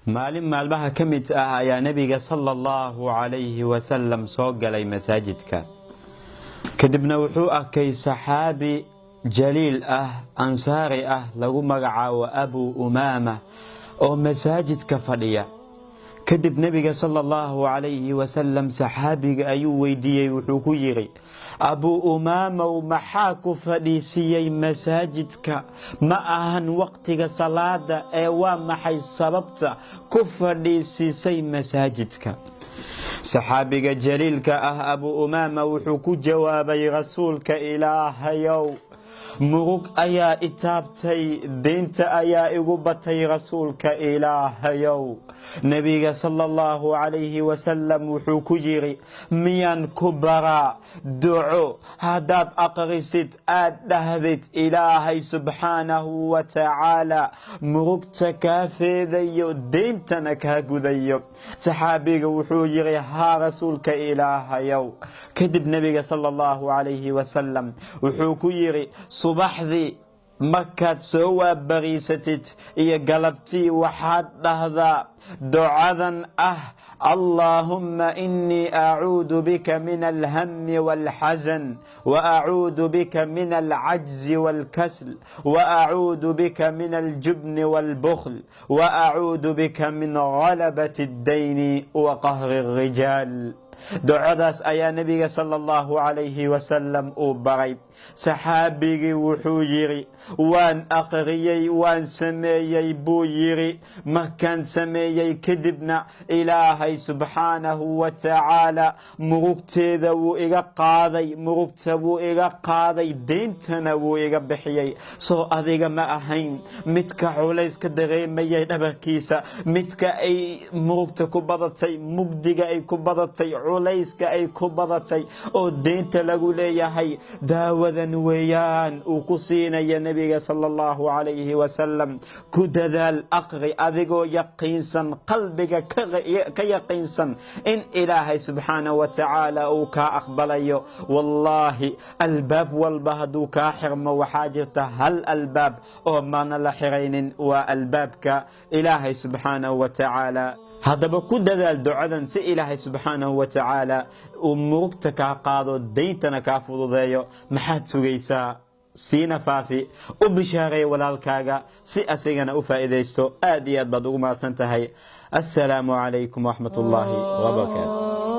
maalin maalmaha ka mid ah ayaa nabiga sallallahu alayhi wasallam soo galay masaajidka. kadibna wuxuu arkay saxaabi jaliil ah ansaari ah lagu magacaabo Abu Umaama oo masaajidka fadhiya. kadib nabiga sallallahu alayhi wasallam saxaabiga ayuu weydiiyey, wuxuu ku yiri: Abu Umaama, maxaa ku fadhiisiyay masaajidka? ma ahan waqtiga salaada ee waa maxay sababta ku fadhiisisay masaajidka? saxaabiga jaliilka ah Abu Umaama wuxuu ku jawaabay: rasuulka Ilaahayow, murug ayaa itaabtay, deynta ayaa igu batay rasuulka Ilaahayow. nabiga sallallahu alayhi wasallam wuxuu ku yiri: miyaan ku baraa duco haddaad aqrisid aad dhahdid Ilaahay subxaanahu wa tacaala murugta kaa feedayo, deyntana kaa gudayo? saxaabiga wuxuu yiri: haa rasuulka Ilaahayow. kadib nabiga sallallahu alayhi wasallam wuxuu ku yiri: subaxdii markaad soo waabariisatid iyo galabtii waxaad dhahdaa ducadan ah: Allahumma inni acuudu bika min alhammi walxazan, wa acuudu bika min alcajzi walkasl, wa acuudu bika min aljubni walbukhl, wa acuudu bika min ghalabati addayni wa qahri alrijaal. ducadaas ayaa nabiga sallallahu alayhi wasallam uu baray. saxaabigii wuxuu yiri: waan aqriyey, waan sameeyey buu yiri. markaan sameeyey kadibna Ilaahay subxaanahu wa tacaala murugteeda wuu iga qaaday, murugta wuu iga qaaday, deyntana wuu iga bixiyey. soo adiga ma ahayn midka culayska dareemayay dhabarkiisa, midka ay murugta ku badatay, mugdiga ay ku badatay, culayska ay ku badatay oo deynta lagu leeyahay? daawadan weeyaan uu ku siinaya nabiga sallallahu alayhi wasallam. ku dadaal aqri adigoo yaqiinsan, qalbiga ka yaqiinsan in Ilaahay subxaanahu wa tacaala uu kaa aqbalayo. wallaahi albaab walba hadduu kaa xirmo waxaa jirta hal albaab oo maana la xiraynin, waa albaabka Ilaahay subxaanahu wa tacaala. haddaba ku dadaal ducadan si Ilaahay subxaanahu wa tacaala uu murugta kaa qaado, deyntana kaa fududeeyo. maxaad sugaysaa? siina faafi, u bishaareey walaalkaaga si asigana u faa'iidaysto. aad iyo aad baad ugu mahadsan tahay. assalaamu calaykum waraxmatullaahi wabarakaatu.